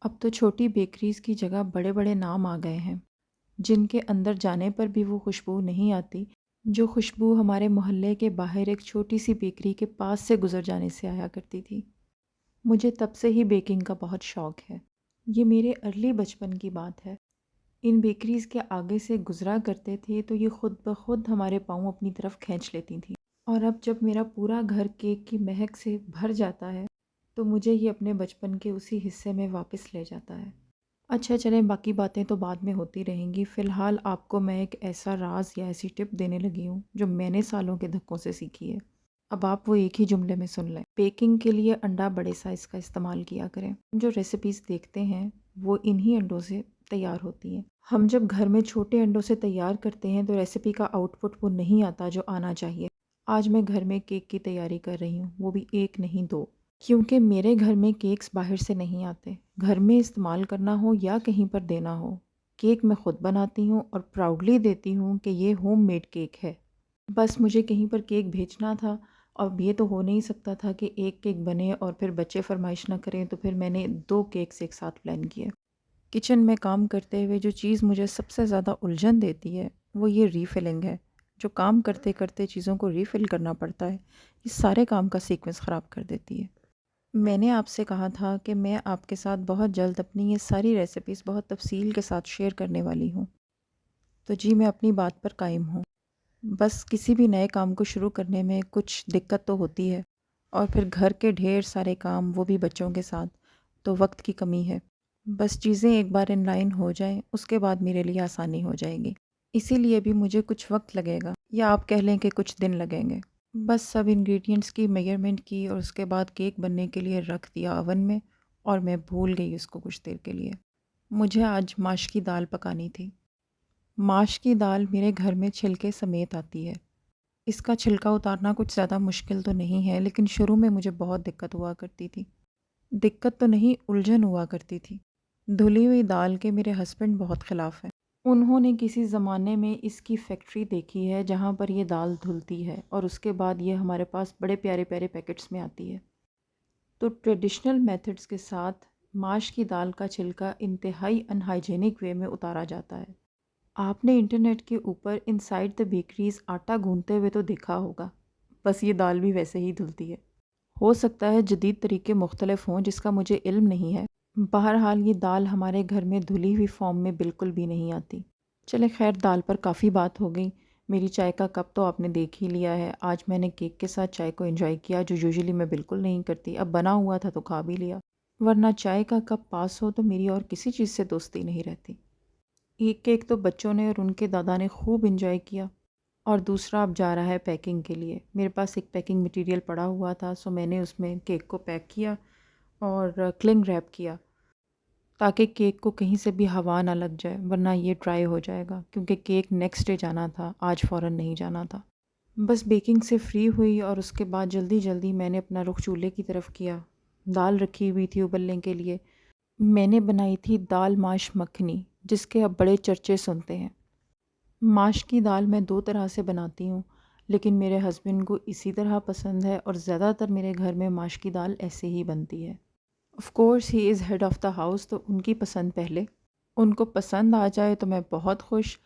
अब तो छोटी बेकरीज़ की जगह बड़े-बड़े नाम आ गए हैं, जिनके अंदर जाने पर भी वो खुशबू नहीं आती, जो खुशबू हमारे मोहल्ले के बाहर एक छोटी-सी बेकरी के पास से गुज़र जाने से आया करती थी। मुझे तब से ही बेकिंग का बहुत शौक़ है। ये मेरे अर्ली बचपन की बात है। इन बेकरीज़ के आगे से गुज़रा करते थे तो ये खुद ब खुद हमारे पाँव अपनी तरफ खींच लेती थीं। और अब जब मेरा पूरा घर केक की महक से भर जाता है, तो मुझे ये अपने बचपन के उसी हिस्से में वापस ले जाता है। अच्छा चलें, बाकी बातें तो बाद में होती रहेंगी। फ़िलहाल आपको मैं एक ऐसा राज़ या ऐसी टिप देने लगी हूँ, जो मैंने सालों के धक्कों से सीखी है। अब आप वो एक ही जुमले में सुन लें। बेकिंग के लिए अंडा बड़े साइज़ का इस्तेमाल किया करें। जो रेसिपीज़ देखते हैं, वो इन्हीं अंडों से तैयार होती हैं। हम जब घर में छोटे अंडों से तैयार करते हैं, तो रेसिपी का आउटपुट वो नहीं आता जो आना चाहिए। आज मैं घर में केक की तैयारी कर रही हूँ, वो भी 1 नहीं 2। क्योंकि मेरे घर में केक्स बाहर से नहीं आते। घर में इस्तेमाल करना हो या कहीं पर देना हो, केक मैं खुद बनाती हूँ और प्राउडली देती हूँ कि ये होममेड केक है। बस मुझे कहीं पर केक भेजना था। अब ये तो हो नहीं सकता था कि एक केक बने और फिर बच्चे फ़रमाइश ना करें, तो फिर मैंने 2 केक्स एक साथ प्लान किए। किचन में काम करते हुए जो चीज़ मुझे सबसे ज़्यादा उलझन देती है, वो ये रीफ़िलिंग है। जो काम करते-करते चीज़ों को रीफ़िल करना पड़ता है, ये सारे काम का सीक्वेंस ख़राब कर देती है। मैंने आपसे कहा था कि मैं आपके साथ बहुत जल्द अपनी ये सारी रेसिपीज़ बहुत तफ़सील के साथ शेयर करने वाली हूँ। तो जी, मैं अपनी बात पर कायम हूँ। बस किसी भी नए काम को शुरू करने में कुछ दिक्कत तो होती है, और फिर घर के ढेर सारे काम, वो भी बच्चों के साथ, तो वक्त की कमी है। बस चीज़ें एक बार इन लाइन हो जाएं, उसके बाद मेरे लिए आसानी हो जाएगी। इसीलिए भी मुझे कुछ वक्त लगेगा, या आप कह लें कि कुछ दिन लगेंगे। बस सब इंग्रेडिएंट्स की मेजरमेंट की और उसके बाद केक बनने के लिए रख दिया ओवन में, और मैं भूल गई उसको कुछ देर के लिए। मुझे आज माश की दाल पकानी थी। माश की दाल मेरे घर में छिलके समेत आती है। इसका छिलका उतारना कुछ ज़्यादा मुश्किल तो नहीं है, लेकिन शुरू में मुझे बहुत दिक्कत हुआ करती थी। दिक्कत तो नहीं, उलझन हुआ करती थी। धुली हुई दाल के मेरे हस्बैंड बहुत ख़िलाफ़ हैं। उन्होंने किसी ज़माने में इसकी फैक्ट्री देखी है जहाँ पर ये दाल धुलती है, और उसके बाद ये हमारे पास बड़े प्यारे-प्यारे पैकेट्स में आती है। तो ट्रेडिशनल मेथड्स के साथ माश की दाल का छिलका इंतहाई अनहाइजीनिक वे में उतारा जाता है। आपने इंटरनेट के ऊपर इनसाइड द बेकरीज़ आटा गूँथते हुए तो देखा होगा, बस ये दाल भी वैसे ही धुलती है। हो सकता है जदीद तरीके मुख्तलिफ हों, जिसका मुझे इल्म नहीं है। बहरहाल ये दाल हमारे घर में धुली हुई फ़ॉर्म में बिल्कुल भी नहीं आती। चलें खैर, दाल पर काफ़ी बात हो गई। मेरी चाय का कप तो आपने देख ही लिया है। आज मैंने केक के साथ चाय को एंजॉय किया, जो यूजुअली मैं बिल्कुल नहीं करती। अब बना हुआ था तो खा भी लिया, वरना चाय का कप पास हो तो मेरी और किसी चीज़ से दोस्ती नहीं रहती। एक केक तो बच्चों ने और उनके दादा ने खूब एंजॉय किया, और दूसरा अब जा रहा है पैकिंग के लिए। मेरे पास एक पैकिंग मटेरियल पड़ा हुआ था, सो मैंने उसमें केक को पैक किया और क्लिंग रैप किया, ताकि केक को कहीं से भी हवा ना लग जाए, वरना ये ड्राई हो जाएगा। क्योंकि केक नेक्स्ट डे जाना था, आज फ़ौरन नहीं जाना था। बस बेकिंग से फ्री हुई और उसके बाद जल्दी-जल्दी मैंने अपना रुख चूल्हे की तरफ किया। दाल रखी हुई थी उबलने के लिए। मैंने बनाई थी दाल माश मखनी, जिसके अब बड़े चर्चे सुनते हैं। माश की दाल मैं 2 तरह से बनाती हूँ, लेकिन मेरे हस्बैंड को इसी तरह पसंद है, और ज़्यादातर मेरे घर में माश की दाल ऐसे ही बनती है। Of course he is head of the house, तो उनकी पसंद पहले। उनको पसंद आ जाए तो मैं बहुत खुश।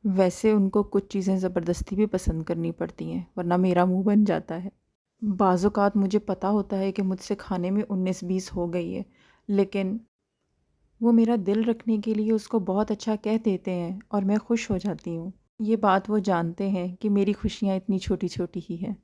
वैसे उनको कुछ चीज़ें ज़बरदस्ती भी पसंद करनी पड़ती हैं, वरना मेरा मुँह बन जाता है। बाज़-औक़ात मुझे पता होता है कि मुझसे खाने में 19-20 हो गई है, लेकिन वो मेरा दिल रखने के लिए उसको बहुत अच्छा कह देते हैं, और मैं खुश हो जाती हूँ। ये बात वो जानते हैं कि मेरी खुशियाँ इतनी छोटी-छोटी ही हैं।